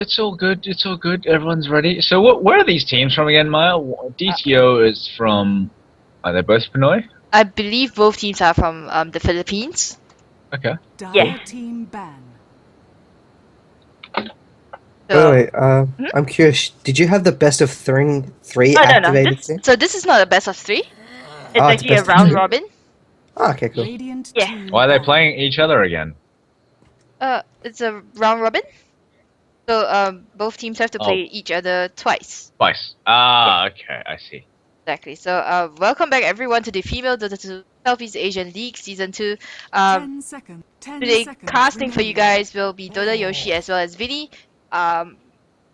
It's all good. It's all good. Everyone's ready. So, where are these teams from again, Maya? DTO is from. Are they both Pinoy? I believe both teams are from the Philippines. Okay. Yeah. Team ban. So, Wait, I'm curious. Did you have the best of three oh no. activated teams? So this is not a best of 3. It's Ah, it's actually a best of round two. robin. Ah, okay, cool. Radiant Yeah. team Why are they ban. playing each other again? It's a round robin. So both teams have to play each other twice. Twice. Ah, okay. I see. Exactly. So welcome back everyone to the Female Dota 2 Southeast Asian League Season 2. 10 seconds. 10 Today seconds casting for you remaining. guys will be DotaYoshi as well as Vinnie.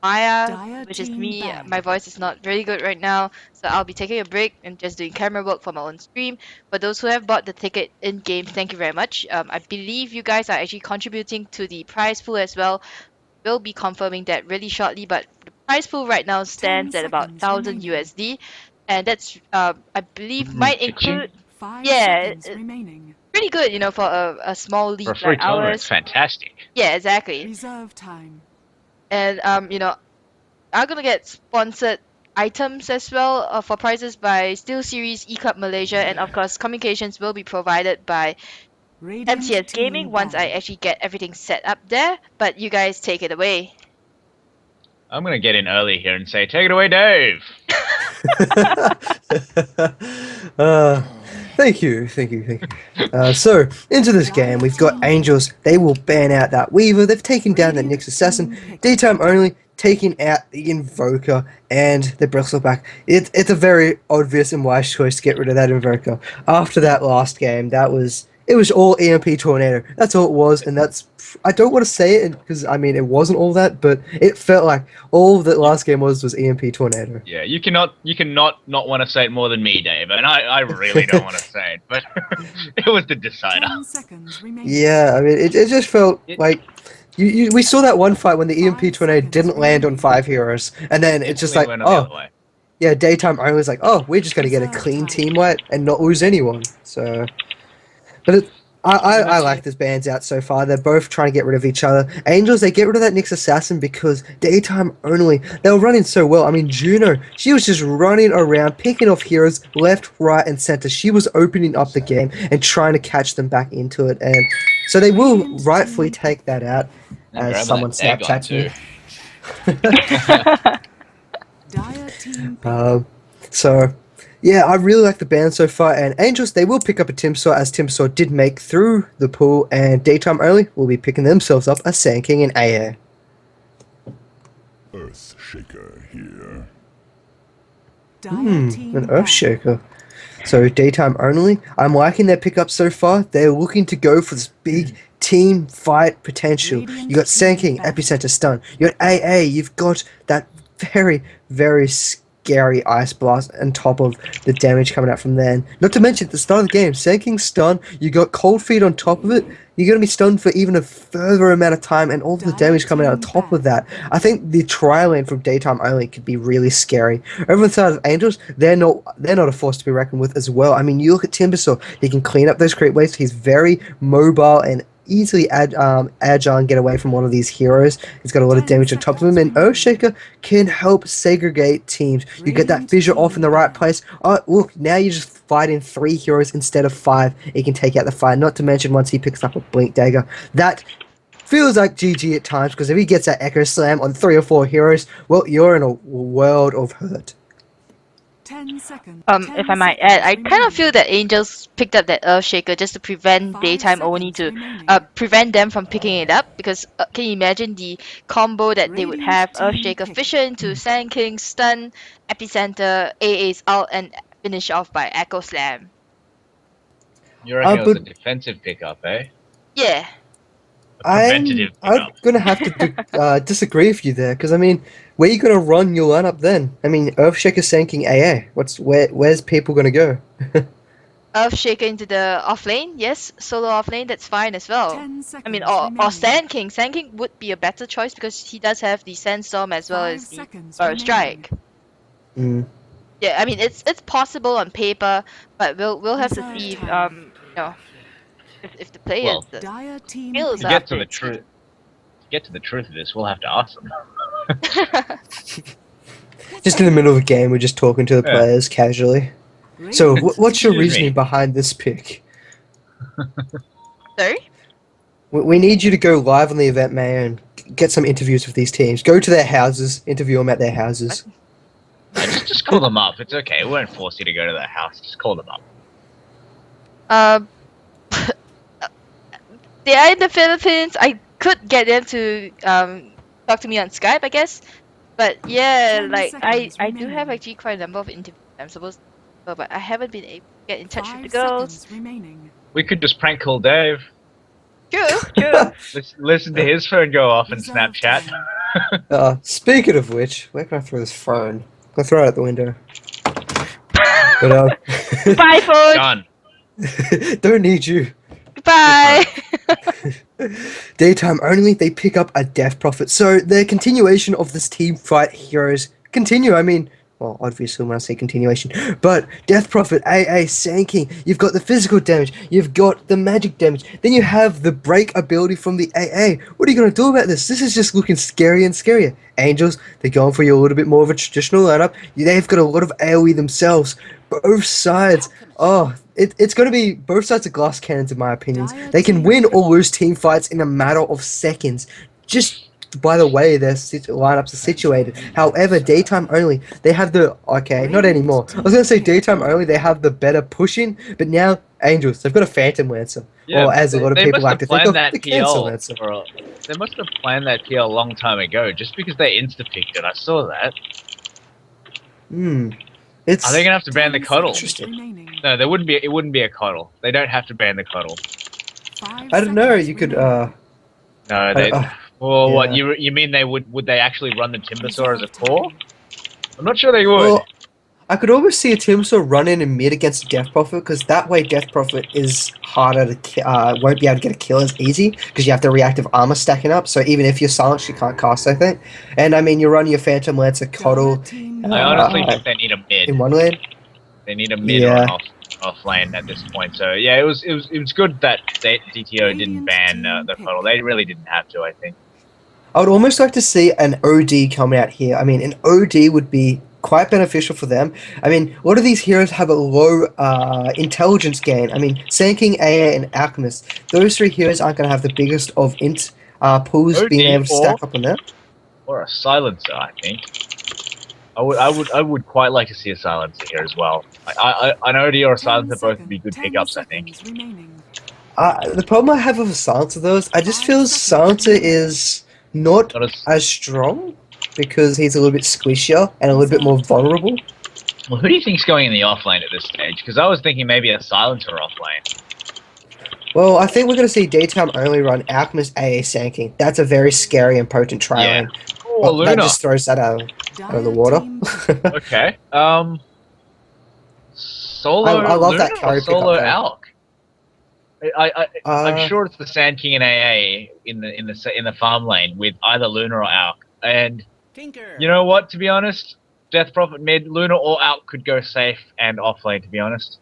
Maya, Dire which is team me. ban. My voice is not very good right now, so I'll be taking a break and just doing camera work for my own stream. For those who have bought the ticket in game, thank you very much. I believe you guys are actually contributing to the prize pool as well. We'll be confirming that really shortly, but the prize pool right now stands at about 1,000 remaining. USD, and that's I believe Mm, might ka-ching. include 5 yeah, seconds remaining. pretty good, for a small For a league free like tournament, it's ours. fantastic. Yeah, exactly. Reserve time. And I'm gonna get sponsored items as well for prizes by SteelSeries, eClub Malaysia, and of course communications will be provided by Radiant MCS team Gaming once I ban. actually get everything set up there. But you guys take it away. I'm gonna get in early here and say, take it away, Dave. uh, thank you. So, into this game, we've got Angels. They will ban out that Weaver. They've taken down that Nyx Assassin. Daytime only, taking out the Invoker and the Bristleback. It's a very obvious and wise choice to get rid of that Invoker. After that last game, it was all EMP Tornado. That's all it was, and I don't want to say it because I mean it wasn't all that, but it felt like all that last game was EMP Tornado. Yeah, you cannot not want to say it more than me, Dave, and I really don't want to say it, but it was the decider. 10 seconds remaining. Yeah, I mean it just felt like we saw that one fight when the EMP 5 Tornado seconds didn't land on remaining. 5 heroes, and then it's just like, Instantly went on the other oh, way. yeah, Daytime only was like, oh, we're just gonna get a clean team wipe and not lose anyone. So, but I like this band's out so far. They're both trying to get rid of each other. Angels, they get rid of that Nyx Assassin because Daytime only. They were running so well. I mean, Juno, she was just running around, picking off heroes left, right, and center. She was opening up the game and trying to catch them back into it. And so they will rightfully take that out, And as grabbing someone that Dagon Snapchats me. Dire team So, yeah, I really like the band so far, and Angels, they will pick up a Timsaw, as Timsaw did make through the pool, and Daytime only will be picking themselves up a Sand King and AA. Earthshaker here. Dire team An ban. Earthshaker. So, Daytime only, I'm liking their pickup so far. They're looking to go for this big team fight potential. You got Sand King, Epicenter Stun. You got AA, you've got that very, very scary Ice Blast on top of the damage coming out from there. Not to mention, at the start of the game, Sand King stun, you got Cold Feet on top of it, you're going to be stunned for even a further amount of time, and all the damage coming out on top of that. I think the tri-lane from Daytime only could be really scary. Over the side of Angels, they're not a force to be reckoned with as well. I mean, you look at Timbersaw, he can clean up those creep waves, he's very mobile and easily agile and get away from one of these heroes. He's got a lot of damage on top of him, and Earthshaker can help segregate teams. You get that fissure off in the right place. Oh, look, now you're just fighting 3 heroes instead of 5. He can take out the fight. Not to mention once he picks up a Blink Dagger, that feels like GG at times, because if he gets that Echo Slam on 3 or 4 heroes, well, you're in a world of hurt. 10 seconds. If I might add, I kind of feel that Angels picked up that Earthshaker just to prevent 5 Daytime only seconds to remaining. prevent them from picking it up, because can you imagine the combo that they would Radiant have? team Earthshaker pick. Fisher into Sand King, Stun, Epicenter, AA's out, and finish off by Echo Slam. You reckon it was a But defensive pickup, eh? Yeah. A preventative I'm pickup. gonna have to disagree with you there, because I mean, where you gonna run your lineup then? I mean, Earthshaker Sanking AA. Where's people gonna go? Earthshaker into the off lane, yes. Solo off lane, that's fine as well. 10 seconds I mean, or remaining. Sand King. Sand King would be a better choice because he does have the Sandstorm as well 5 as the seconds Strike. Mm. Yeah, I mean it's possible on paper, but we'll have to Reserve see if time. if the players Well, Dire team skills To are get up to to the it. truth, of this, we'll have to ask them. Just in the middle of a game, we're just talking to the Yeah. players casually. So, what's your Excuse reasoning me. behind this pick? Sorry? We need you to go live on the event, Mayor, and get some interviews with these teams. Go to their houses, interview them at their houses. Just call them up. It's okay. We won't force you to go to their house. Just call them up. They are in the Philippines. I could get them to talk to me on Skype, I guess. But yeah, 10 like I seconds do have remaining. actually quite a number of interviews I'm supposed to go, but I haven't been able to get in touch with 5 the girls. seconds remaining. We could just prank call Dave. True. Listen to his phone go off and Reserve Snapchat. time. Speaking of which, where can I throw this phone? I'll throw it out the window. But Goodbye, phone. Done. don't need you. Goodbye. Daytime only, they pick up a Death Prophet. So the continuation of this team fight heroes continue. I mean, well, obviously when I say continuation, but Death Prophet, AA, Sand you've got the physical damage, you've got the magic damage, then you have the break ability from the AA. What are you going to do about this? This is just looking scarier and scarier. Angels, they're going for you a little bit more of a traditional lineup. They've got a lot of AoE themselves. Both sides, it's going to be both sides of glass cannons in my opinions. They can win or lose team fights in a matter of seconds. Just by the way their lineups are situated. However, daytime only, they have the not anymore. I was gonna say daytime only, they have the better pushing, but now Angels, they've got a Phantom Lancer, or as a lot of people like to think of, the Cancer Lancer. They must have planned that PL a long time ago. Just because they insta-picked it, I saw that. It's Are they gonna have to ban the 10 cuddle? seconds remaining. No, there wouldn't be. It wouldn't be a cuddle. They don't have to ban the cuddle. 5 I don't know. seconds You could remaining. No, they. Well, yeah. what you mean they would they actually run the Timbersaw as a core? I'm not sure they would. Well, I could always see a Timsaw run in mid against Death Prophet, because that way Death Prophet is harder to won't be able to get a kill as easy, because you have the reactive armor stacking up, so even if you're silenced, you can't cast, I think. And I mean, you run your Phantom Lancer Coddle I honestly think they need a mid. in one lane. They need a mid or an off lane at this point. So yeah, it was good that DTO didn't ban the cuddle. They really didn't have to, I think. I would almost like to see an OD come out here. I mean, an OD would be quite beneficial for them. I mean, a lot of these heroes have a low intelligence gain. I mean, Sand King, AA, and Alchemist. Those three heroes aren't going to have the biggest of int pools OD being able to stack up on them. Or a silencer, I think. I would quite like to see a silencer here as well. An OD or a silencer both would be good pickups, I think. The problem I have with a silencer, though, is I just feel silencer is not as strong, because he's a little bit squishier and a little bit more vulnerable. Well, who do you think's going in the off lane at this stage? Because I was thinking maybe a silencer off lane. Well, I think we're going to see daytime only run Alchemist, AA, Sand King. That's a very scary and potent tri-lane. Oh, Luna. That just throws that out of the water. Okay. Solo I love Luna that carry or solo pickup, though. Alk? I'm sure it's the Sand King and AA in the farm lane with either Luna or Alk. And you know what? To be honest, Death Prophet mid, Luna or Alk could go safe and off lane. To be honest.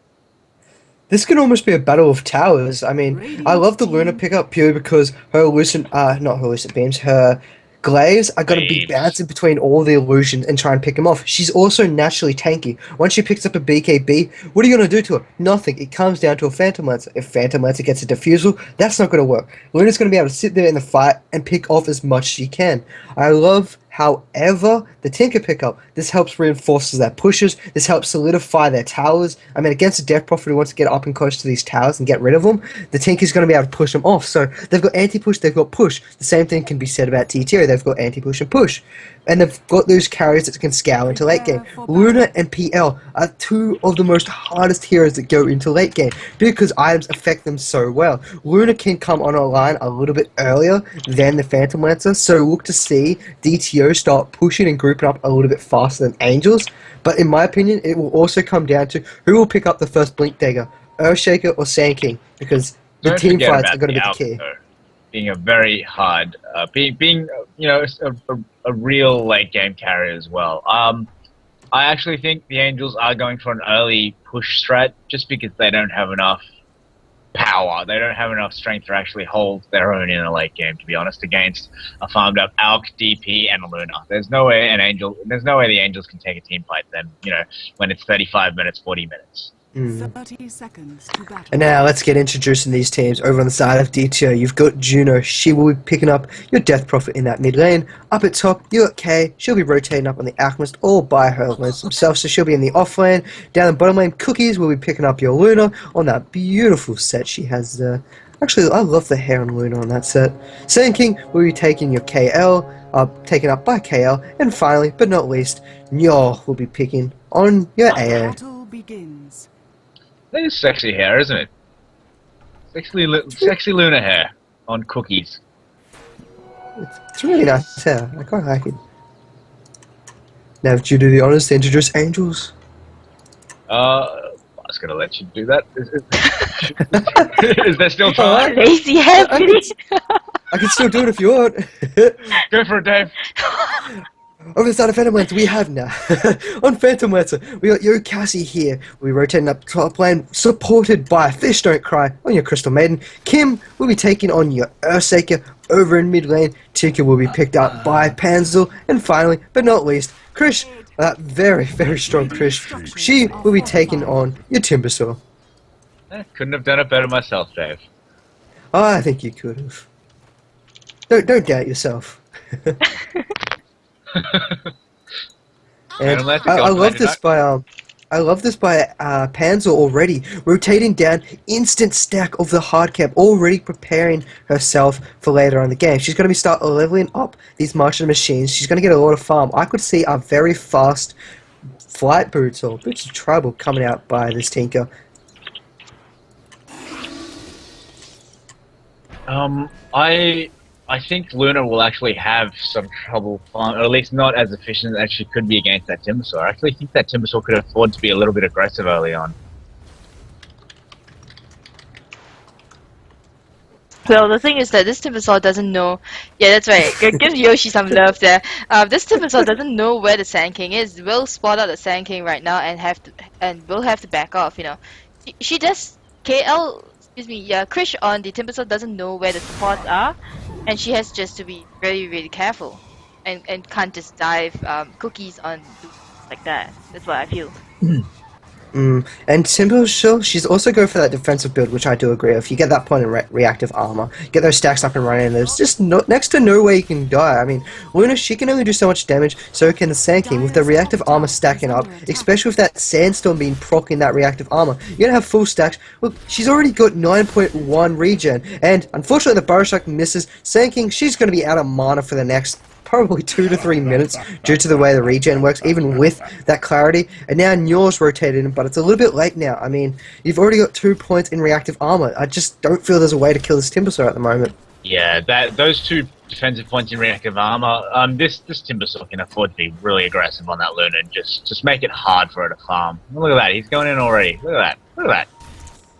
This could almost be a battle of towers. I mean, I love the Luna pickup purely because her not her illusion beams, her glaives are going to be bouncing between all the illusions and try and pick them off. She's also naturally tanky. Once she picks up a BKB, what are you going to do to her? Nothing. It comes down to a Phantom Lancer. If Phantom Lancer gets a defusal, that's not going to work. Luna's going to be able to sit there in the fight and pick off as much as she can. I love, however, the Tinker pickup. This helps reinforces their pushes. This helps solidify their towers. I mean, against a Death Prophet who wants to get up and close to these towers and get rid of them, the Tinker's going to be able to push them off. So they've got anti-push, they've got push. The same thing can be said about DTO. They've got anti-push and push. And they've got those carriers that can scale into late game. Luna and PL are two of the most hardest heroes that go into late game because items affect them so well. Luna can come on a line a little bit earlier than the Phantom Lancer, so look to see DTO start pushing and grouping up a little bit faster than Angels. But in my opinion, it will also come down to who will pick up the first Blink Dagger, Earthshaker or Sand King, because the team fights are going to be the key. Being a very hard, being you know a real late game carrier as well. I actually think the Angels are going for an early push strat just because they don't have enough power. They don't have enough strength to actually hold their own in a late game, to be honest, against a farmed up Alk, DP, and a Luna. There's no way the Angels can take a team fight then, when it's 35 minutes, 40 minutes. 30 seconds to battle. And now let's get introducing these teams. Over on the side of DTO, you've got Juno. She will be picking up your Death Prophet in that mid lane. Up at top, you got Kay. She'll be rotating up on the Alchemist all by herself, so she'll be in the off lane. Down the bottom lane, Cookies will be picking up your Luna on that beautiful set she has there. Actually, I love the hair on Luna on that set. Sand King will be taking your KL, taken up by KL. And finally, but not least, Nyor will be picking on your AA. Battle begins. That is sexy hair, isn't it? Sexy Luna hair on Cookies. It's really nice hair. I quite like it. Now, would you do the honors to introduce Angels? I was gonna let you do that. Is there still time? Lazy head, Vinnie. I can still do it if you want. Go for it, Dave. Over the side of Phantom Lancer, we have now. On Phantom Lancer, we got Yo Cassie here. We're rotating up top lane, supported by Fish Don't Cry on your Crystal Maiden. Kim will be taking on your Earthsaker over in mid lane. Tinker will be picked up by Panzel. And finally, but not least, Krish, that very, very strong Krish. She will be taking on your Timbersaw. Couldn't have done it better myself, Dave. Oh, I think you could have. Don't doubt yourself. And I love this by Panzer already, rotating down, instant stack of the hard cap, already preparing herself for later on in the game. She's going to be start leveling up these Martian machines. She's going to get a lot of farm. I could see a very fast flight boots or boots of trouble coming out by this Tinker. I think Luna will actually have some trouble, or at least not as efficient as she could be against that Timbersaw. I actually think that Timbersaw could afford to be a little bit aggressive early on. Well, the thing is that this Timbersaw doesn't know. Yeah, that's right. Give Yoshi some love there. This Timbersaw doesn't know where the Sand King is. We'll spot out the Sand King right now and we'll have to back off. She does Krish on the Timbersaw doesn't know where the spots are, and she has just to be very, really careful, and can't just dive Cookies on like that. That's what I feel. And Timbersaw, she's also going for that defensive build, which I do agree with. You get that point in reactive armor, get those stacks up and running, and there's just next to no way you can die. I mean, Luna, she can only do so much damage, so can the Sand King with the reactive armor stacking up, especially with that Sandstorm being proccing that reactive armor. You're going to have full stacks. Look, she's already got 9.1 regen, and unfortunately the Burrow Strike misses. Sand King, she's going to be out of mana for the next probably 2 to 3 minutes due to the way the regen works, even with that clarity. And now Nyor's rotated in, but it's a little bit late now. I mean, you've already got 2 points in reactive armor. I just don't feel there's a way to kill this Timbersaw at the moment. Yeah, those 2 defensive points in reactive armor, this Timbersaw can afford to be really aggressive on that Luna and just make it hard for her to farm. Look at that, he's going in already. Look at that.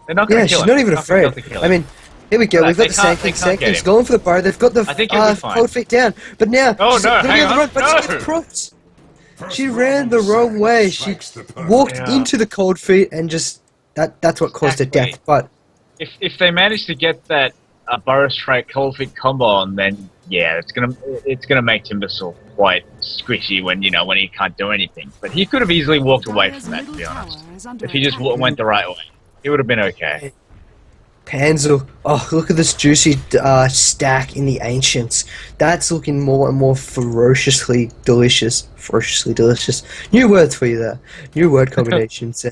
They're not going to kill him. Yeah, she's not even afraid. I mean, here we go. We've got the Sand King. Sand King's going for the burrow. They've got the cold feet down. But now, she's going to be on the run, but she gets propped. She ran the wrong way. She walked into the cold feet and just that's what caused her death. But if they manage to get that Burrow Strike cold feet combo on, then yeah, it's gonna make Timbersaw quite squishy when he can't do anything. But he could have easily walked away from that, to be honest. If he just went the right way, he would have been okay. Panzel, oh, look at this juicy stack in the Ancients. That's looking more and more ferociously delicious. Ferociously delicious. New words for you there. New word combinations.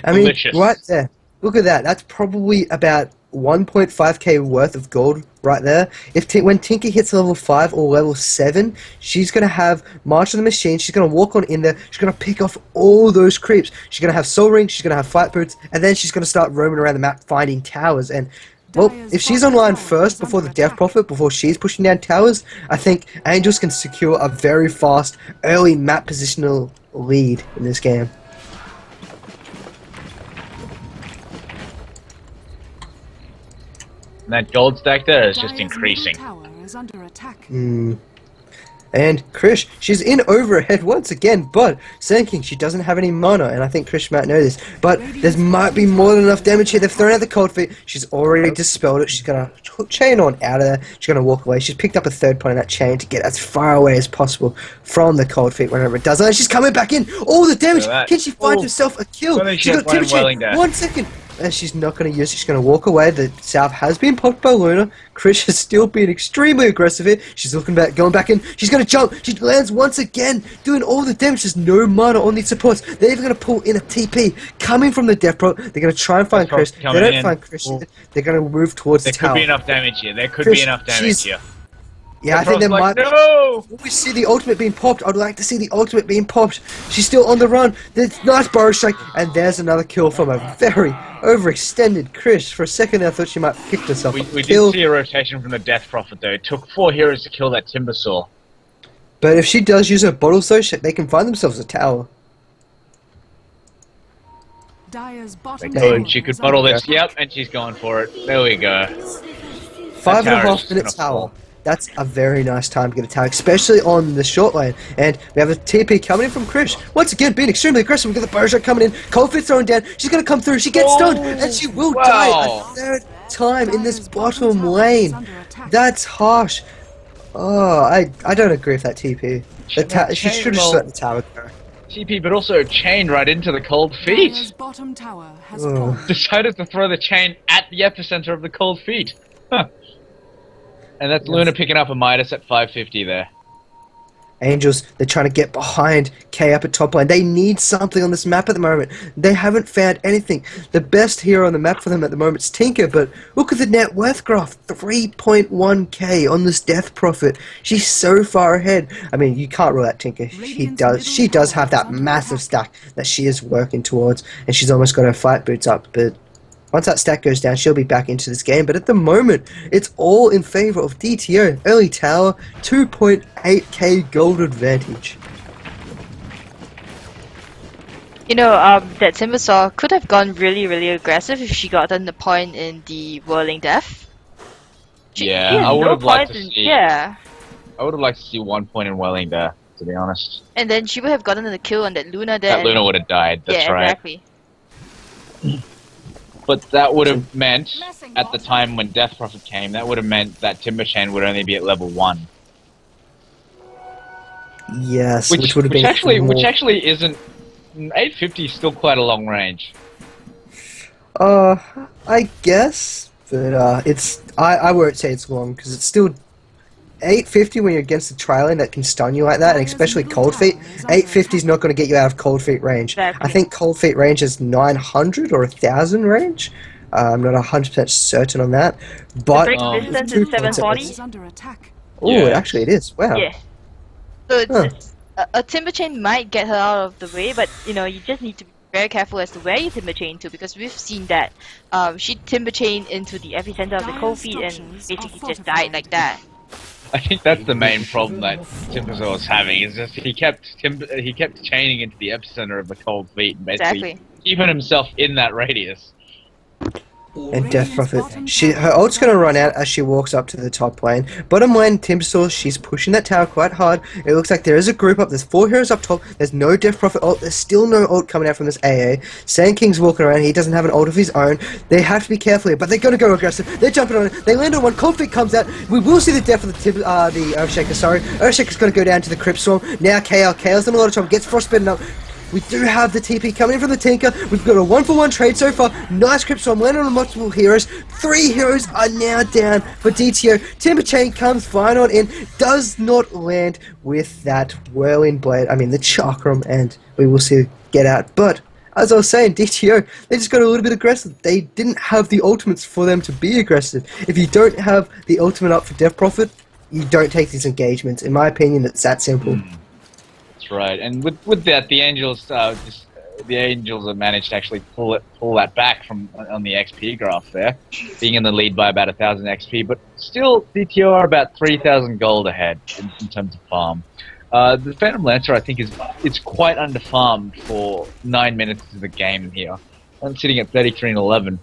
I mean, delicious. Right there. Look at that. That's probably about 1.5k worth of gold right there. When Tinker hits level 5 or level 7, she's going to have March of the Machine. She's going to walk on in there. She's going to pick off all those creeps. She's going to have Soul Ring. She's going to have Fight Boots. And then she's going to start roaming around the map finding towers. And, well, if she's online first before the Death Prophet, before she's pushing down towers, I think Angels can secure a very fast early map positional lead in this game. And that gold stack there is just increasing. And Krish, she's in over her head once again, but Sand King, she doesn't have any mana, and I think Krish might know this. But there might be more than enough damage here. They've thrown out the Cold Feet. She's already dispelled it. She's going to chain on out of there. She's going to walk away. She's picked up a third point in that chain to get as far away as possible from the Cold Feet whenever it does. And she's coming back in. All the damage. Can she find herself a kill? She's got Timber Chain. 1 second. And she's not going to use it. She's going to walk away. The South has been popped by Luna. Krish has still been extremely aggressive here. She's looking back, going back in. She's going to jump. She lands once again, doing all the damage. There's no mana on these supports. They're even going to pull in a TP coming from the Death Prot. They're going to try and find Krish. They don't find Krish. They're going to move towards the tower. There could be enough damage here. There could be enough damage here. Yeah, I think there might be. We see the ultimate being popped. I'd like to see the ultimate being popped. She's still on the run. There's nice Burrow Strike, and there's another kill from a very overextended Krish. For a second, I thought she might have picked herself up. We did see a rotation from the Death Prophet, though. It took 4 heroes to kill that Timbersaw. But if she does use her bottles, though, they can find themselves a tower. She could bottle this. Yep, and she's going for it. There we go. 5.5 minute tower. That's a very nice time to get a tower, especially on the short lane. And we have a TP coming in from Krish. Once again, being extremely aggressive. We've got the Burrow Strike coming in. Cold Feet's thrown down. She's going to come through. She gets stunned, and she will die a third time in this bottom lane. That's harsh. Oh, I don't agree with that TP. She should have let the tower go. TP, but also chained right into the Cold Feet. Bottom tower has Decided to throw the chain at the epicenter of the Cold Feet. Huh. And that's Luna picking up a Midas at 550 there. Angels, they're trying to get behind K up at top lane. They need something on this map at the moment. They haven't found anything. The best hero on the map for them at the moment is Tinker, but look at the net worth graph. 3.1k on this Death Prophet. She's so far ahead. I mean, you can't rule out Tinker. She does have that massive stack that she is working towards, and she's almost got her fight boots up, but once that stack goes down, she'll be back into this game. But at the moment, it's all in favor of DTO. Early tower, 2.8k gold advantage. You know, that Timbersaw could have gone really, really aggressive if she gotten the point in the Whirling Death. I would have liked to see. Yeah. I would have liked to see 1 point in Whirling Death, to be honest. And then she would have gotten the kill on that Luna there. That Luna would have died. That's right. Exactly. But that would have meant, at the time when Death Prophet came, that would have meant that Timber Chain would only be at level 1. Yes, which would have been which actually isn't. 850 is still quite a long range. I guess, but I won't say it's long because it's still 850 when you're against a trailing that can stun you like that, and especially Cold Feet. 850 is not going to get you out of Cold Feet range. Exactly. I think Cold Feet range is 900 or 1000 range. I'm not 100% certain on that, but the break distance is 740. Oh, actually it is. Wow. Yeah. So it's a Timber Chain might get her out of the way, but you know, you just need to be very careful as to where you Timber Chain to, because we've seen that she Timber Chain into the epicenter of the Cold Feet and basically just died like that. I think that's the main problem that Timbersaw was having, is just he kept chaining into the epicenter of the Cold Feet and basically keeping himself in that radius. And Death Prophet, her ult's going to run out as she walks up to the top lane. Bottom lane, Timbersaw, she's pushing that tower quite hard. It looks like there is a group up. There's 4 heroes up top. There's no Death Prophet ult. There's still no ult coming out from this AA. Sand King's walking around. He doesn't have an ult of his own. They have to be careful here, but they're going to go aggressive. They're jumping on it. They land on one. Cold Feet comes out. We will see the death of the Earthshaker, sorry. Earthshaker's going to go down to the Crypt Storm. Now KL's in a lot of trouble. Gets frostbitten up. We do have the TP coming in from the Tinker. We've got a 1-for-1 trade so far. Nice Crypt Storm landing on multiple heroes. 3 heroes are now down for DTO. Timber Chain comes fine on in. Does not land with that Whirling Blade. I mean, the Chakram, and we will see get out. But as I was saying, DTO, they just got a little bit aggressive. They didn't have the ultimates for them to be aggressive. If you don't have the ultimate up for Death Prophet, you don't take these engagements. In my opinion, it's that simple. Right, and with that, the Angels have managed to actually pull that back from on the XP graph there, being in the lead by about 1,000 XP, but still DTO are about 3,000 gold ahead in terms of farm. The Phantom Lancer, I think, it's quite under farmed for 9 minutes of the game here. I'm sitting at 33 and 11.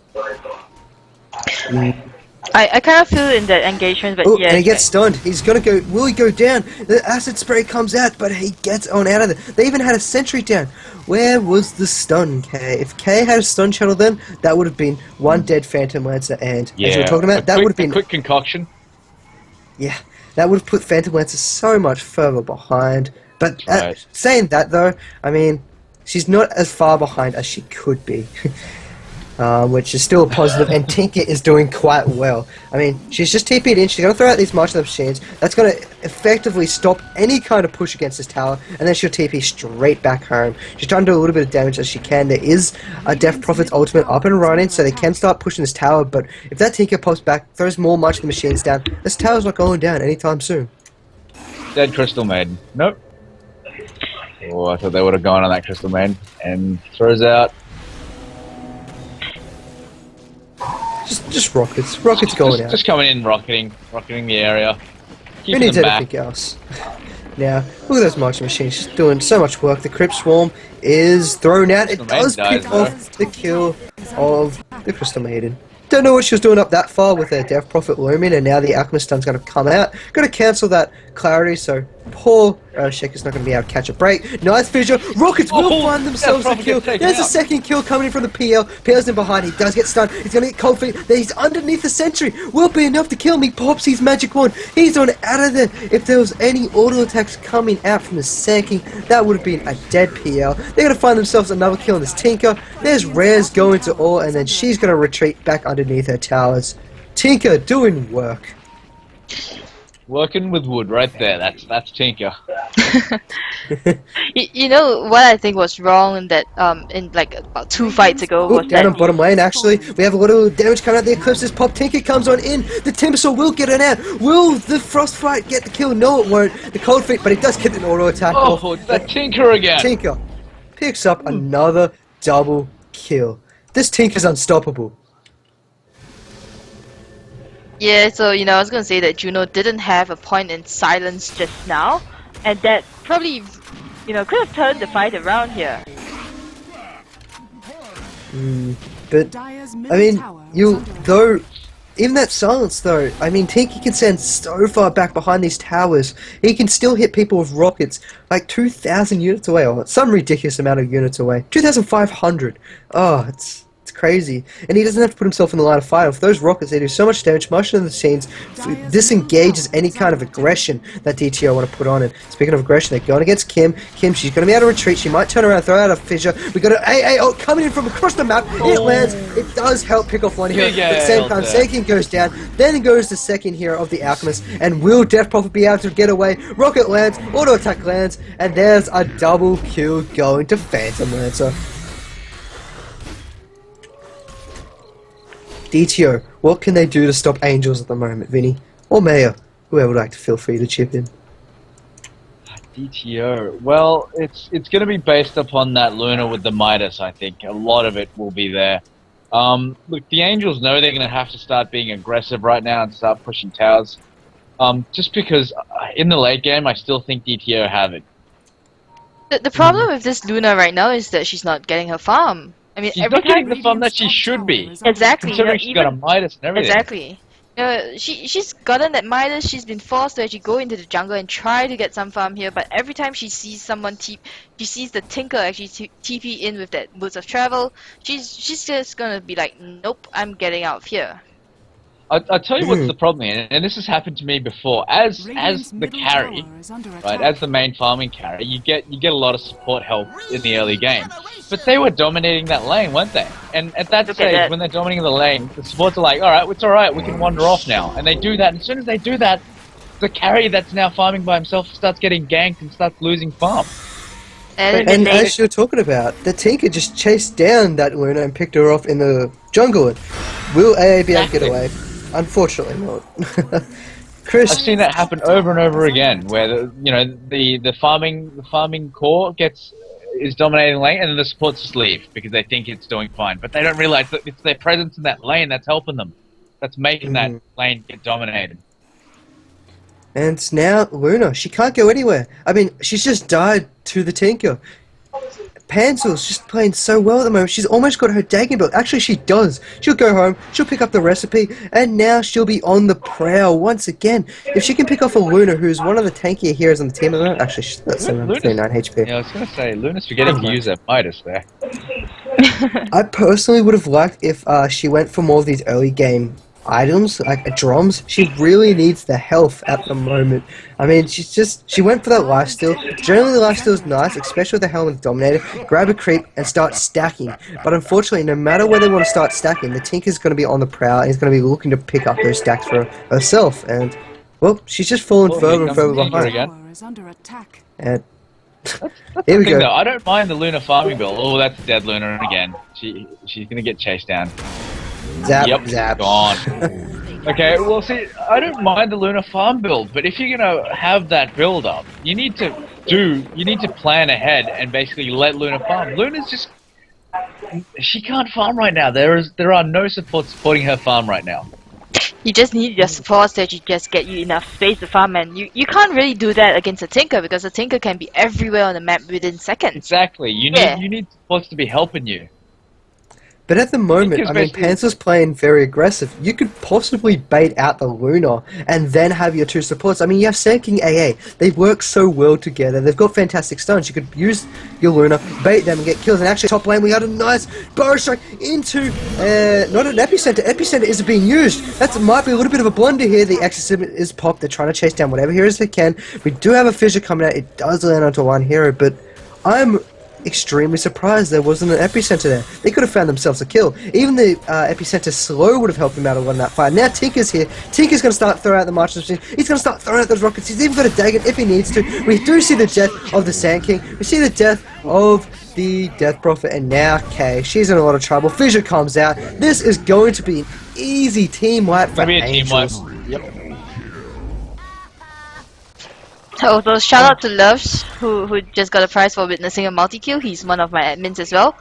I kind of feel in that engagement, but Oh, yeah. and he gets stunned. He's gonna go. Will he go down? The acid spray comes out, but he gets on out of there. They even had a sentry down. Where was the stun, K? If K had a stun shuttle, then that would have been one dead Phantom Lancer, and as you were talking about, that would have been a quick concoction. Yeah, that would have put Phantom Lancer so much further behind. But Right. saying that though, I mean, she's not as far behind as she could be. Which is still a positive, and Tinker is doing quite well. I mean, she's just TP'd in, she's going to throw out these marching machines, that's going to effectively stop any kind of push against this tower, and then she'll TP straight back home. She's trying to do a little bit of damage as she can. There is a Death Prophet's ultimate up and running, so they can start pushing this tower, but if that Tinker pops back, throws more marching machines down, this tower's not going down anytime soon. Dead Crystal Maiden. Nope. Oh, I thought they would have gone on that Crystal Maiden. And throws out. Just rockets. Rockets going out. Just coming in, rocketing the area. Who Keeping needs them back. anything else? Now, look at those marching machines just doing so much work. The Crypt Swarm is thrown out. It does pick off the kill of the Crystal Maiden. Don't know what she was doing up that far with her Death Prophet looming, and now the Alchemist Stun's going to come out. Going to cancel that clarity, so poor Shaker's not going to be able to catch a break. Nice fissure. Rockets will find themselves a kill. There's a second kill coming in from the PL. PL's in behind. He does get stunned. He's going to get cold feet. He's underneath the sentry. Will be enough to kill him. He pops his magic wand. He's on out of there. If there was any auto attacks coming out from the Sanking, that would have been a dead PL. They're going to find themselves another kill on this Tinker. There's Rares going to all, and then she's going to retreat back underneath her towers. Tinker doing work. Working with wood right there. That's Tinker. You know what I think was wrong in that in like about 2 fights ago was Down that on bottom lane, actually, we have a lot of damage coming out. The Eclipse's pop. Tinker comes on in. The Timbersaw will get it out. Will the Frostfight get the kill? No, it won't. The Cold Feet, but he does get an auto attack off. Oh, that Tinker again. Tinker picks up another double kill. This Tinker's unstoppable. Yeah, so you know, I was gonna say that Juno didn't have a point in silence just now, and that probably, you know, could have turned the fight around here. But I mean, even that silence though, I mean, Tinker can stand so far back behind these towers. He can still hit people with rockets like 2,000 units away, or some ridiculous amount of units away. 2,500. Oh, it's crazy. And he doesn't have to put himself in the line of fire. With those rockets, they do so much damage. Much of the scenes disengages any kind of aggression that DTO want to put on it. Speaking of aggression, they're going against Kim. Kim, she's going to be able to retreat. She might turn around, throw out a fissure. We got an AA coming in from across the map. It lands. It does help pick off one hero. But at the same time, Sankin goes down. Then goes the second hero of the Alchemist. And will Death Prophet be able to get away? Rocket lands, auto attack lands, and there's a double kill going to Phantom Lancer. DTO, what can they do to stop Angels at the moment, Vinny? Or Mayor? Whoever would like to feel free to chip in. DTO. Well, it's going to be based upon that Luna with the Midas, I think. A lot of it will be there. Look, the Angels know they're going to have to start being aggressive right now and start pushing towers. Just because in the late game, I still think DTO have it. The problem with this Luna right now is that she's not getting her farm. I mean, She's every not getting time the farm that she should be. exactly, Considering she's got a Midas and everything. exactly. She's gotten that Midas. She's been forced to actually go into the jungle and try to get some farm here. But every time she sees someone she sees the Tinker actually TP in with that Woods of Travel, she's just gonna be like, nope, I'm getting out of here. I'll tell you what's the problem here, and this has happened to me before. As the carry, right, as the main farming carry, you get a lot of support help in the early game. But they were dominating that lane, weren't they? And at that stage, when they're dominating the lane, the supports are like, alright, it's alright, we can wander off now. And they do that, and as soon as they do that, the carry that's now farming by himself starts getting ganked and starts losing farm. And as you're talking about, the Tinker just chased down that Luna and picked her off in the jungle. Will AA be able to get away? Unfortunately not. Chris, I've seen that happen over and over again, where the farming core is dominating lane, and then the supports just leave because they think it's doing fine, but they don't realize that it's their presence in that lane that's helping them, that's making that lane get dominated. And now Luna, she can't go anywhere. I mean, she's just died to the Tinker. Pencil's just playing so well at the moment. She's almost got her Dagon build. Actually, she does. She'll go home, she'll pick up the recipe, and now she'll be on the prowl once again. If she can pick off a Luna, who's one of the tankier heroes on the team at the moment. Actually, she's got 39 HP. Yeah, I was going to say, Luna's forgetting to use her Midas there. I personally would have liked if she went for more of these early game items, like drums. She really needs the health at the moment. I mean, she went for that lifesteal. Generally, the lifesteal is nice, especially with the Helmet Dominator. Grab a creep and start stacking. But unfortunately, no matter where they want to start stacking, the Tinker's going to be on the prowl and he's going to be looking to pick up those stacks for herself. And, well, she's just fallen further and further behind. Tower is under attack. And here we go. Though, I don't mind the Luna farming build. Oh, that's dead Luna again. She's going to get chased down. Zap, Yep, zap. gone. Okay, well, see, I don't mind the Luna farm build, but if you're gonna have that build up, you need to plan ahead and basically let Luna farm. Luna's just, she can't farm right now. There are no supports supporting her farm right now. You just need your supports that you just get you enough space to farm, and you can't really do that against a Tinker because a Tinker can be everywhere on the map within seconds. Exactly. You need supports to be helping you. But at the moment, I mean, Panzer's playing very aggressive. You could possibly bait out the Luna and then have your two supports. I mean, you have Sand King AA. They work so well together. They've got fantastic stuns. You could use your Luna, bait them and get kills. And actually, top lane, we got a nice burrow strike into, not an Epicenter. Epicenter isn't being used. That might be a little bit of a blunder here. The Exorcism is popped. They're trying to chase down whatever heroes they can. We do have a Fissure coming out. It does land onto one hero, but I'm extremely surprised there wasn't an Epicenter there. They could have found themselves a kill. Even the Epicenter slow would have helped them out a lot in that fight. Now Tinker's here. Tinker's going to start throwing out the March machine. He's going to start throwing out those rockets. He's even got a Dagon if he needs to. We do see the death of the Sand King. We see the death of the Death Prophet, and now Kay. She's in a lot of trouble. Fissure comes out. This is going to be an easy team wipe for Angels. Yep. Also, shout out to Loves, who just got a prize for witnessing a multi-kill. He's one of my admins as well.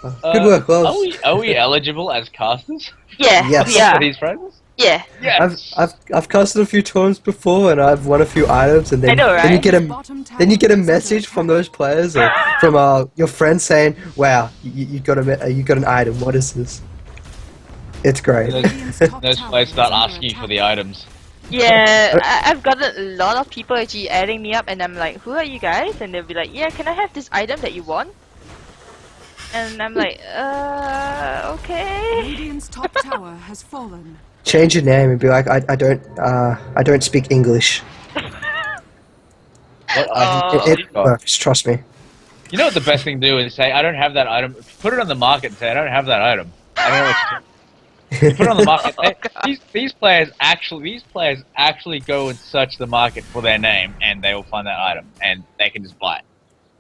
Good work, Loves. Are we eligible as casters? Yeah, Yes. we are. For these prizes? Yeah. Yes. I've casted a few times before, and I've won a few items, and then I know, right? then you get a message from those players or from your friends saying, "Wow, you got an item. What is this?" It's great. Those players start asking you for the items. Yeah, I've got a lot of people actually adding me up, and I'm like, who are you guys? And they'll be like, yeah, can I have this item that you want? And I'm like, okay. Radiant's top tower has fallen. Change your name and be like, I don't speak English. It works, trust me. You know what the best thing to do is say, I don't have that item. Put it on the market and say, I don't have that item. I don't know what to do. You put it on the market. These players actually go and search the market for their name, and they will find that item, and they can just buy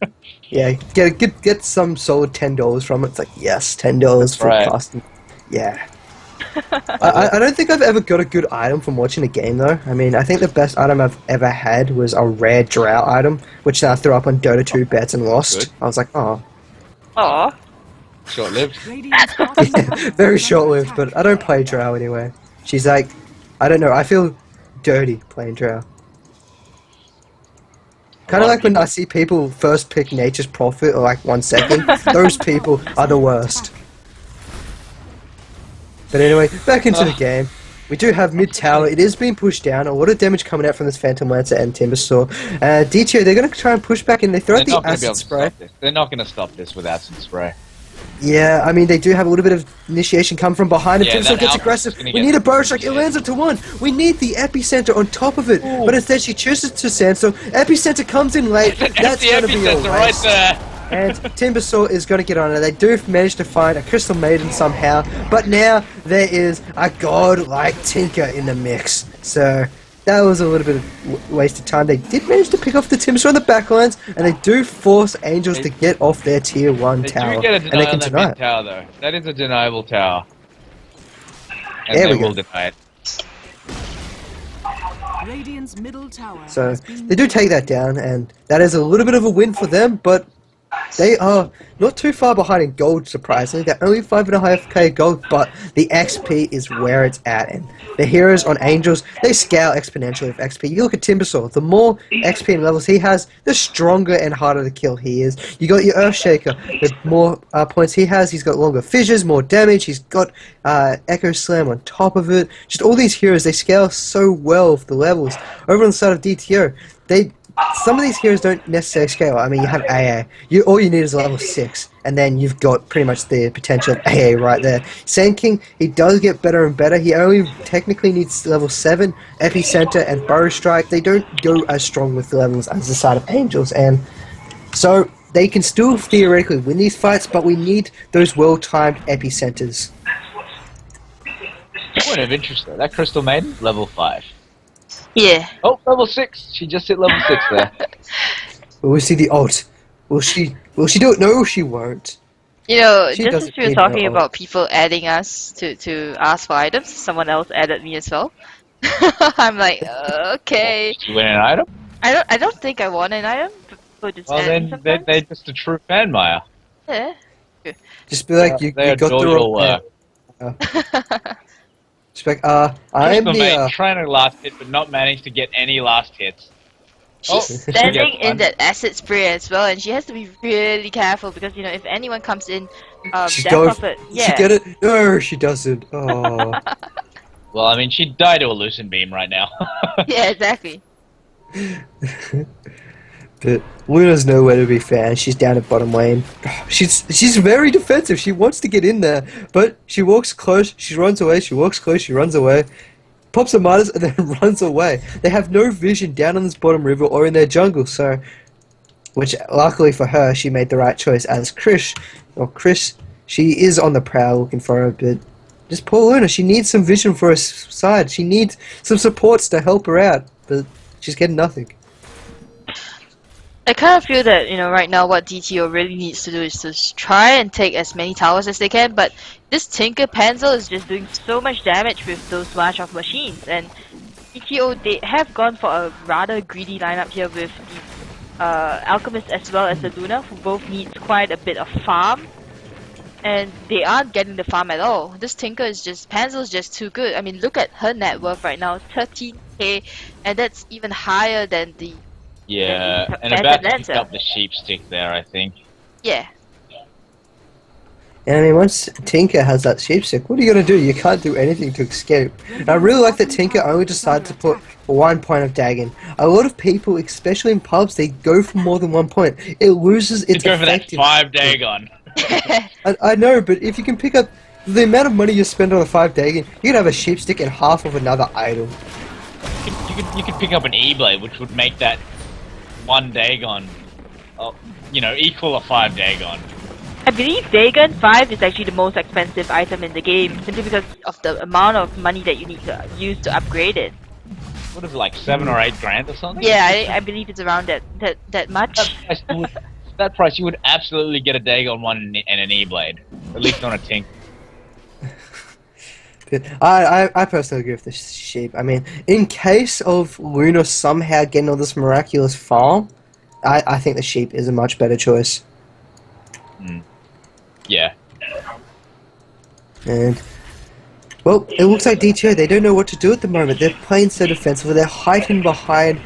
it. Yeah, get some solid $10 from it. It's like, yes, $10 for casting. Yeah. I don't think I've ever got a good item from watching a game though. I mean, I think the best item I've ever had was a rare drought item, which I threw up on Dota 2 bets and lost. Good. I was like, oh. Aw. Short-lived. Very short-lived, but I don't play Drow anyway. She's like, I don't know, I feel dirty playing Drow. Kind of like when I see people first pick Nature's Prophet or like 1 second. Those people are the worst. But anyway, back into the game. We do have mid tower. It is being pushed down. A lot of damage coming out from this Phantom Lancer and Timbersaw. DTO, they're going to try and push back in. They throw out the acid spray. They're not going to stop this with acid spray. Yeah, I mean, they do have a little bit of initiation come from behind. And Timbersaw gets aggressive. We need a burrow strike. It lands up to 1. We need the Epicenter on top of it. Ooh. But instead, she chooses to Sandstorm. Epicenter comes in late. That's going to be a waste. Right there. And Timbersaw is going to get on it. They do manage to find a Crystal Maiden somehow, but now there is a god-like Tinker in the mix. So that was a little bit of waste of time. They did manage to pick off the Timbersaw on the backlines, and they do force Angels to get off their tier 1 tower. Do get a and they can deny it. Tower, though. That is a deniable tower. And there they we will go. deny it. Radiant's middle tower So they do take that down, and that is a little bit of a win for them, but They are not too far behind in gold, surprisingly. They're only 5.5k gold, but the XP is where it's at. And the heroes on Angels, they scale exponentially with XP. You look at Timbersaw, the more XP and levels he has, the stronger and harder to kill he is. You got your Earthshaker, the more points he has, he's got longer fissures, more damage, he's got Echo Slam on top of it. Just all these heroes, they scale so well with the levels. Over on the side of DTO, some of these heroes don't necessarily scale. I mean, you have AA. All you need is a level 6, and then you've got pretty much the potential of AA right there. Sand King, he does get better and better. He only technically needs level 7. Epicenter and Burrow Strike, they don't go as strong with the levels as the side of Angels, and so they can still theoretically win these fights, but we need those well-timed Epicenters. Point of interest though, that Crystal Maiden, level 5. Yeah. Oh, level 6. She just hit level 6 there. Will we see the ult? Will she do it? No, she won't. You know, She just as doesn't we were need talking no about people adding us to ask for items, someone else added me as well. I'm like, okay. Did you win an item? I don't think I want an item. People just Well, add me then sometimes. they're just a true fan, Maya. Yeah. Just be like, you They got adore the your wrong. work. Just be like, I'm Crystal the. Maiden trying to last hit, but not managed to get any last hits. She's Oh, standing she gets in one. that acid spray as well, and she has to be really careful because you know if anyone comes in, She's Death going. Prophet, She yeah. get it? No, she doesn't. Oh. Well, I mean, she'd die to a Lucent Beam right now. Yeah, exactly. But Luna's nowhere to be found. She's down at bottom lane. She's very defensive. She wants to get in there, but she walks close. She runs away. She walks close. She runs away. Pops a Midas and then runs away. They have no vision down on this bottom river or in their jungle. So, which luckily for her, she made the right choice as Chris. She is on the prowl looking for her, but just poor Luna. She needs some vision for her side. She needs some supports to help her out, but she's getting nothing. I kind of feel that, you know, right now what DTO really needs to do is to try and take as many towers as they can, but this Tinker Panzer is just doing so much damage with those bunch of machines, and DTO, they have gone for a rather greedy lineup here with the Alchemist as well as the Luna, who both needs quite a bit of farm, and they aren't getting the farm at all. This Tinker is just, Panzer is just too good. I mean, look at her net worth right now, 13k, and that's even higher than the Yeah, and Phantom about to pick Lancer. up the sheep stick there, I think. Yeah. And I mean, once Tinker has that sheepstick, what are you going to do? You can't do anything to escape. And I really like that Tinker only decided to put 1 point of dagging. A lot of people, especially in pubs, they go for more than 1 point. It loses its Go for that effectiveness. 5 Dagon. I know, but if you can pick up the amount of money you spend on a 5 dagging, you can have a sheepstick and half of another item. You could pick up an E-Blade, which would make that 1 Dagon, you know, equal a 5 Dagon. I believe Dagon 5 is actually the most expensive item in the game, simply because of the amount of money that you need to use to upgrade it. What is it, like 7 or 8 grand or something? Yeah, I believe it's around that much. That price, you would absolutely get a Dagon 1 and an E-Blade. At least on a Tink. I personally agree with the sheep. I mean, in case of Luna somehow getting all this miraculous farm, I think the sheep is a much better choice. Yeah. And, well, it looks like DTO, they don't know what to do at the moment. They're playing so defensively. They're hiding behind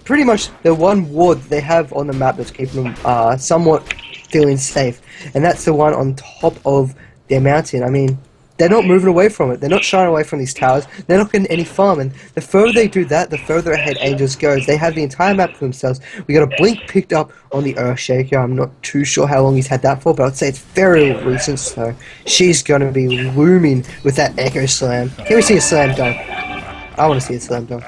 pretty much the one ward they have on the map that's keeping them somewhat feeling safe. And that's the one on top of their mountain. I mean, they're not moving away from it. They're not shying away from these towers. They're not getting any farm. And the further they do that, the further ahead Angels goes. They have the entire map to themselves. We got a blink picked up on the Earthshaker. I'm not too sure how long he's had that for, but I'd say it's very recent. So she's going to be looming with that Echo Slam. Can we see a slam dunk? I want to see a slam dunk.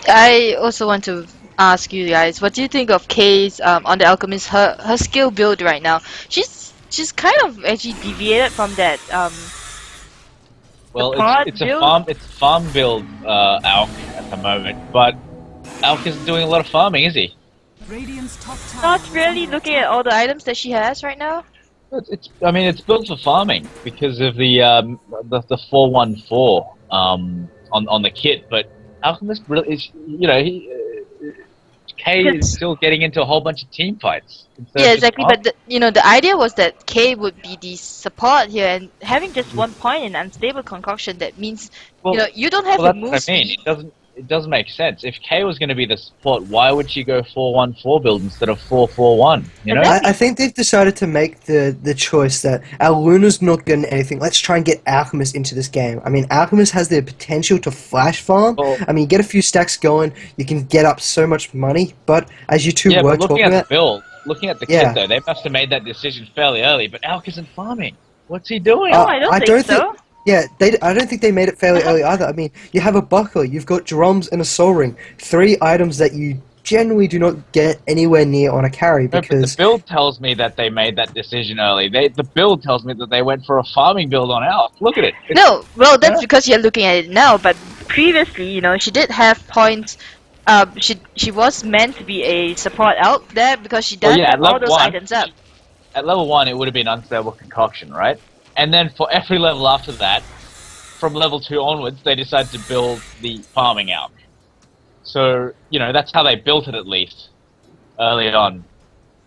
I also want to ask you guys, what do you think of Kay's on the Alchemist? Her skill build right now. She's kind of actually deviated from that. Well, pod it's a build? farm build, Alk at the moment, but Alk isn't doing a lot of farming, is he? Radiant's top tower Not really looking at all the items that she has right now. I mean, it's built for farming because of the 414 on the kit, but Alchemist really is, you know, Kay is still getting into a whole bunch of team fights. Yeah, exactly. But the idea was that Kay would be the support here, and having just 1 point in unstable concoction, that means you don't have the move that's what I mean. It doesn't make sense. If Kay was going to be the support, why would she go 4-1-4 build instead of 4-4-1? You know, I think they've decided to make the choice that our Luna's not getting anything. Let's try and get Alchemist into this game. I mean, Alchemist has the potential to flash farm. Well, I mean, you get a few stacks going, you can get up so much money. But as you two were talking about, looking at the kit though, they must have made that decision fairly early. But Alk isn't farming. What's he doing? No, I don't think so. Yeah, I don't think they made it fairly early either. I mean, you have a buckler, you've got drums and a soul ring. 3 items that you generally do not get anywhere near on a carry because... No, but the build tells me that they made that decision early. The build tells me that they went for a farming build on Alk. Look at it. That's because you're looking at it now, but previously, she did have points. She was meant to be a support Alk there because she does have all those items up. At level 1, it would have been unstable concoction, right? And then for every level after that, from level 2 onwards, they decided to build the farming Alk. So, that's how they built it at least, early on.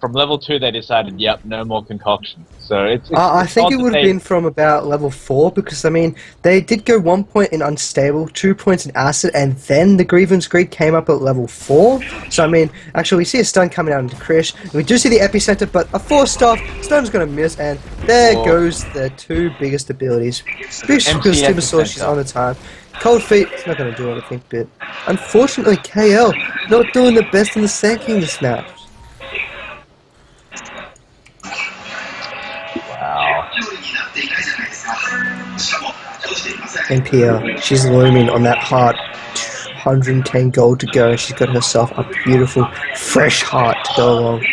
From level 2, they decided, yep, no more concoction. So I think it would have been from about level 4, because, I mean, they did go 1 point in Unstable, 2 points in Acid, and then the Grievance Greed came up at level 4. So, I mean, actually, we see a stun coming out into Krish. We do see the Epicenter, but a 4-star, stun's going to miss, and there goes the 2 biggest abilities. Because Super Sword, she's on the time. Cold Feet, it's not going to do anything, but unfortunately, KL not doing the best in the Sand this match. NPL, she's looming on that heart. 110 gold to go. She's got herself a beautiful, fresh heart to go along.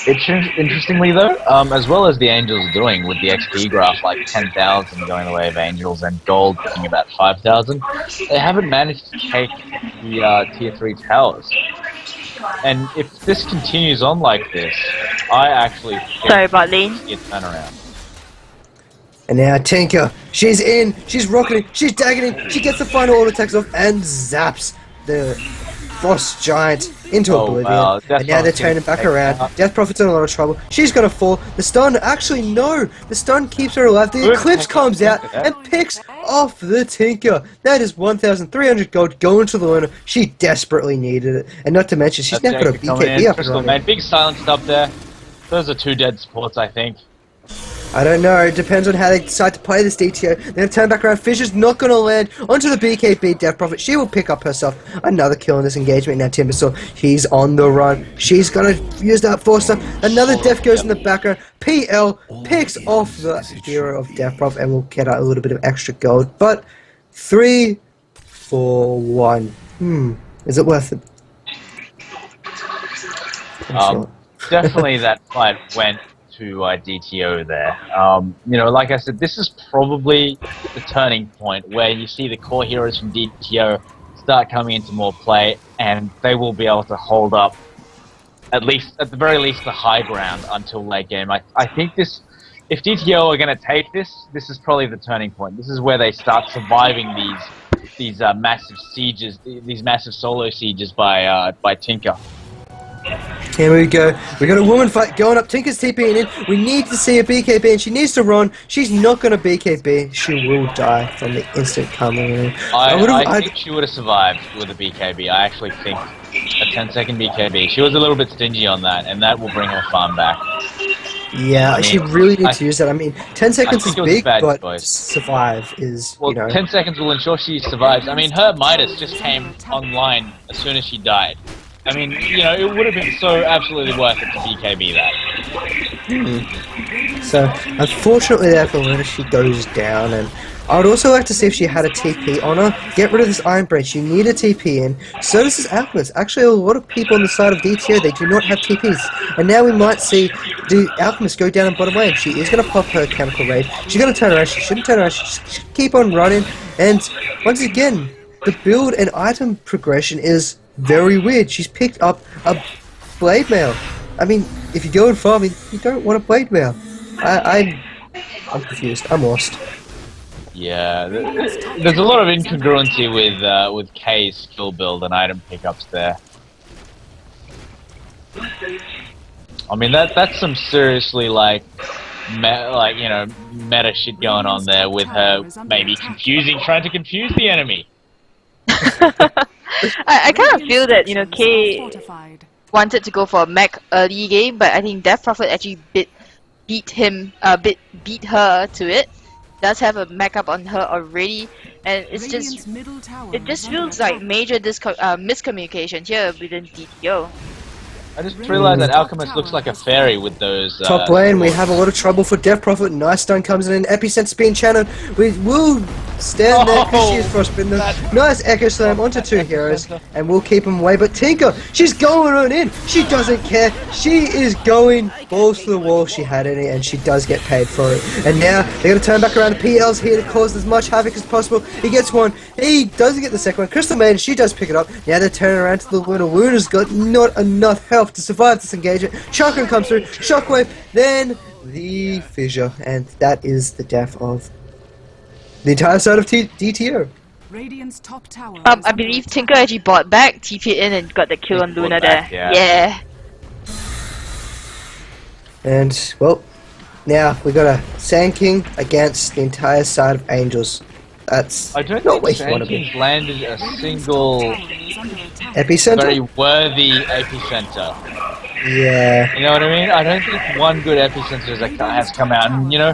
Interestingly though, as well as the Angels are doing with the XP graph, like 10,000 going the way of Angels and gold being about 5,000, they haven't managed to take the tier 3 towers. And if this continues on like this, I actually think it's a turnaround. And now Tinker, she's in, she's rocketing, she's dagging in, she gets the final auto attacks off and zaps the Frost Giant into oblivion. Wow. And now they're turning back around. Death Prophet's in a lot of trouble. She's gonna fall. The stun, actually no! The stun keeps her alive. The Eclipse comes out and picks off the Tinker. That is 1,300 gold going to the Luna. She desperately needed it. And not to mention, she's now got a BKB up and running. Man, big silence up there. Those are 2 dead supports, I think. I don't know, it depends on how they decide to play this DTO. They're going to turn back around. Fisher's not going to land onto the BKB Death Prophet. She will pick up herself another kill in this engagement. Now Timbersaw, he's on the run. She's going to use that 4-star. Another death goes in the background. PL picks off the hero of Death Prophet and will get out a little bit of extra gold. But 3, 4, 1. Is it worth it? Definitely that fight went to DTO there. Like I said, this is probably the turning point where you see the core heroes from DTO start coming into more play, and they will be able to hold up at the very least the high ground until late game. I think this, if DTO are going to take this is probably the turning point. This is where they start surviving these massive sieges, these massive solo sieges by Tinker. Here we go. We got a woman fight going up. Tinker's TPing in. We need to see a BKB, and she needs to run. She's not going to BKB. She will die from the instant coming in. I think she would have survived with a BKB. I actually think a 10-second BKB. She was a little bit stingy on that, and that will bring her farm back. Yeah, she really needs to use that. I mean, 10 seconds is big, but to survive is, 10 seconds will ensure she survives. I mean, her Midas just came online as soon as she died. I mean, it would have been so absolutely worth it to BKB that. So, unfortunately there for Luna, she goes down, and I would also like to see if she had a TP on her. Get rid of this Iron Branch, you need a TP in. So does this Alchemist. Actually, a lot of people on the side of DTO, they do not have TPs. And now we might see the Alchemist go down in bottom lane. She is going to pop her Chemical Raid. She's going to turn around, she shouldn't turn around, she should keep on running. And, once again, the build and item progression is very weird. She's picked up a Blade Mail. I mean, if you go in farming, you don't want a Blade Mail. I'm confused. I'm lost. Yeah, there's a lot of incongruency with K's skill build and item pickups there. I mean that's some seriously like meta shit going on there with her maybe trying to confuse the enemy. I kind of feel that, you know, Kay wanted to go for a mech early game, but I think Death Prophet actually beat her to it. Does have a mech up on her already, and it just feels like major miscommunication here within DTO. I just realized that Alchemist looks like a fairy with those. Top lane, we have a lot of trouble for Death Prophet. Nice stun comes in, Epicenter's being channeled. We will stand there because she is frostbitten them. Nice Echo Slam onto two heroes, and we'll keep them away. But Tinker, she's going on in. She doesn't care. She is going balls to the wall. She had any, and she does get paid for it. And now they're going to turn back around. The PL's here to cause as much havoc as possible. He gets one. He doesn't get the second one. Crystal Maiden, she does pick it up. Now they're turning around to the Luna. Luna's got not enough health to survive this engagement. Chakram comes through, Shockwave, then the fissure, and that is the death of the entire side of DTO. Radiant's top tower. I believe Tinker actually bought back, TP'd in, and got the kill on Luna there. Yeah. And well, now we got a Sand King against the entire side of Angels. That's I don't not think Sand King's landed a single epicenter. very worthy epicenter. Yeah. You know what I mean? I don't think one good epicenter has come out, and you know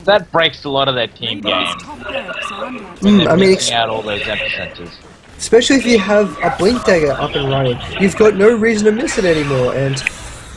that breaks a lot of their team game. I mean, missing out all those epicenters. Especially if you have a Blink Dagger up and running, you've got no reason to miss it anymore. And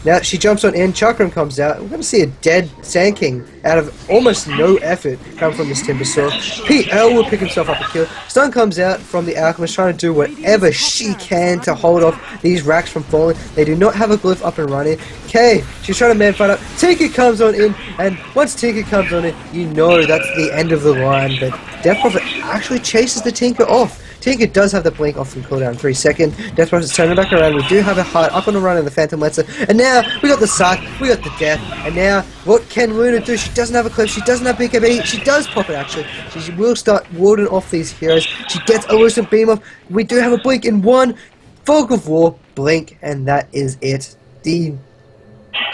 now she jumps on in, Chakram comes out. We're going to see a dead Sand King out of almost no effort come from this Timbersaw. PL will pick himself up a kill. Stun comes out from the Alchemist, trying to do whatever she can to hold off these racks from falling. They do not have a glyph up and running. Kay, she's trying to man fight up. Tinker comes on in, and once Tinker comes on in, you know that's the end of the line. But Death Prophet actually chases the Tinker off. Tinker does have the blink off from cooldown 3 seconds. Death Prophet's turning back around. We do have a heart up on the run in the Phantom Lancer. And now we got the Suck, we got the Death. And now what can Luna do? She doesn't have a clip, she doesn't have BKB. She does pop it actually. She will start warding off these heroes. She gets a lucent beam off. We do have a blink in one. Fog of War, blink, and that is it. The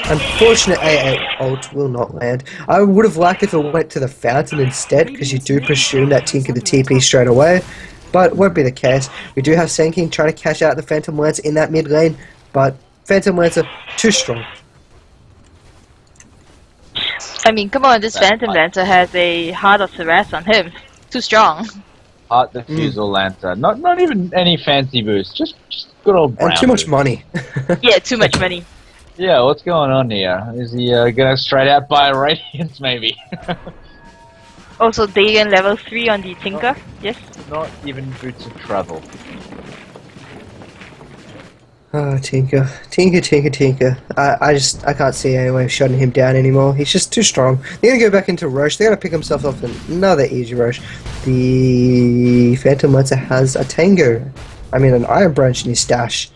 unfortunate AA ult will not land. I would have liked if it went to the Fountain instead, because you do presume that Tinker the TP straight away. But it won't be the case. We do have Sand King trying to cash out the Phantom Lancer in that mid lane, but Phantom Lancer too strong. I mean, come on, this Phantom Lancer has a Heart of Saras on him. Too strong. Heart Diffusal Lancer. Not even any fancy boost. Just good old brown And too much boost. money. Yeah, too much money. Yeah, what's going on here? Is he gonna straight out buy Radiance maybe? Also, Dagon level 3 on the Tinker. Yes. Not even boots of travel. Oh, Tinker. Tinker. I can't see any way of shutting him down anymore. He's just too strong. They're gonna go back into Roche. They're gonna pick himself up another easy Roche. The Phantom Lancer has a Tango. I mean, an Iron Branch in his stash.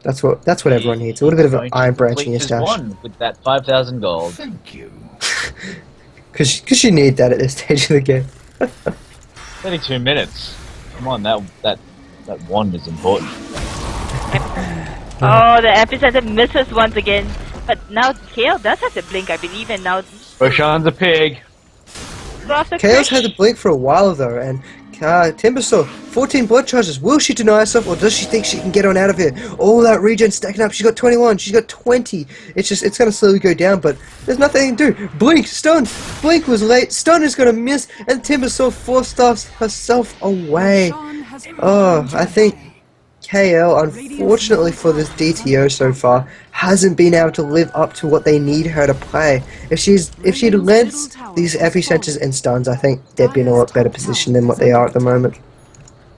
That's what everyone needs. A little bit of an Iron Branch in your stash. One with that 5,000 gold. Thank you. Because you need that at this stage of the game. 32 minutes. Come on, that wand is important. Oh, the epicenter misses once again. But now KL does have the blink, I believe, and now Roshan's a pig. Chaos had the blink for a while though, and Timbersaw, 14 blood charges. Will she deny herself, or does she think she can get on out of here? All that regen stacking up. She's got 21. She's got 20. It's gonna slowly go down, but there's nothing to do. Blink, stun. Blink was late. Stun is gonna miss, and Timbersaw force-staffs herself away. Oh, I think KL, unfortunately for this DTO so far, hasn't been able to live up to what they need her to play. If she'd lent these epicenters and stuns, I think they'd be in a lot better position than what they are at the moment.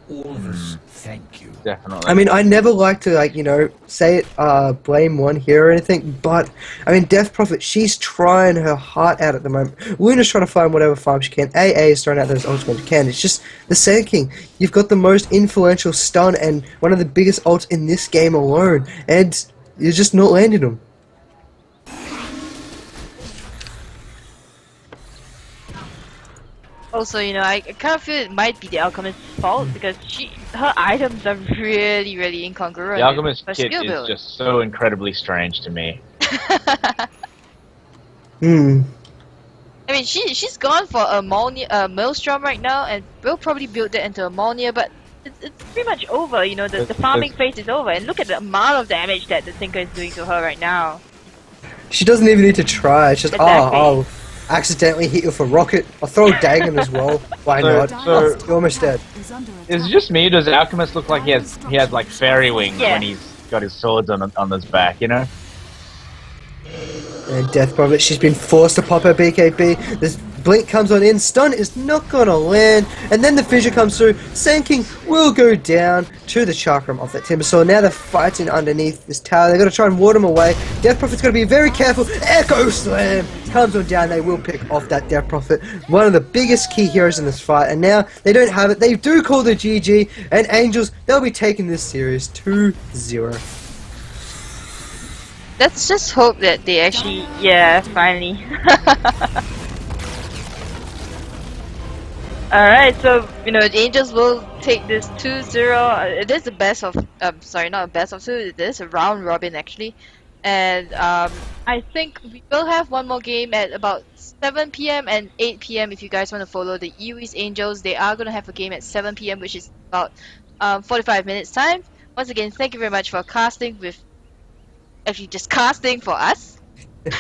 Thank you. Definitely. I mean, I never like to, say it, blame one hero or anything, but, I mean, Death Prophet, she's trying her heart out at the moment. Luna's trying to find whatever farm she can. AA is throwing out those ults when she can. It's just the Sand King. You've got the most influential stun and one of the biggest ults in this game alone, and you're just not landing them. Also, you know, I kind of feel it might be the Alchemist's fault because her items are really, really incongruent. The Alchemist with her kit skill is build. just so incredibly strange to me. Hmm. I mean, she's gone for a Maelstrom right now, and we'll probably build that into a Molnir, but it's pretty much over. You know, the farming phase is over, and look at the amount of damage that the Tinker is doing to her right now. She doesn't even need to try. It's just, Exactly. I'll accidentally hit you with a rocket. I'll throw a Dagon as well. Why not? So- You're almost dead. Is it just me? Does the Alchemist look like he has like fairy wings Yeah. when he's got his swords on his back? You know. And Death Prophet, she's been forced to pop her BKB. This blink comes on in, stun is not gonna land, and then the fissure comes through. Sand King will go down to the chakram of that Timbersaw. Now they're fighting underneath this tower. They're gonna try and ward him away. Death Prophet's gonna be very careful. Echo Slam comes on down. They will pick off that Death Prophet, one of the biggest key heroes in this fight. And now they don't have it. They do call the GG, and Angels, they'll be taking this series 2-0. Let's just hope that they actually, finally. Alright, so, you know, the Angels will take this 2-0. It is the best of, sorry, not a best of two, it is a round robin actually. And I think we will have one more game at about 7 PM and 8 PM if you guys want to follow the Iwis Angels. They are going to have a game at 7 PM, which is about 45 minutes time. Once again, thank you very much for casting with, actually just casting for us. No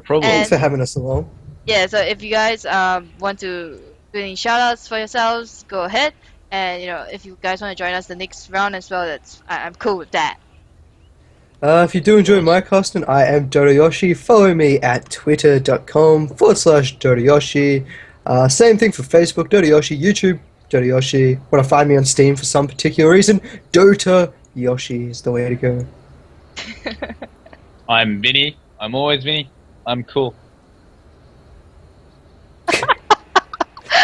problem. Thanks for having us along. Yeah, so if you guys want to do any shoutouts for yourselves, go ahead. And you know, if you guys want to join us the next round as well, I'm cool with that. If you do enjoy my casting, I am DotaYoshi. Follow me at twitter.com/DotaYoshi. Same thing for Facebook, DotaYoshi, YouTube, DotaYoshi. Want to find me on Steam for some particular reason, DotaYoshi is the way to go. I'm Vinnie. I'm always Vinnie. I'm cool.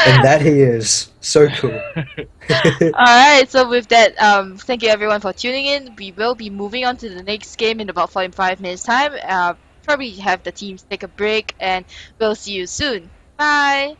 And that he is. So cool. Alright, so with that, thank you everyone for tuning in. We will be moving on to the next game in about 45 minutes time. Probably have the teams take a break, and we'll see you soon. Bye!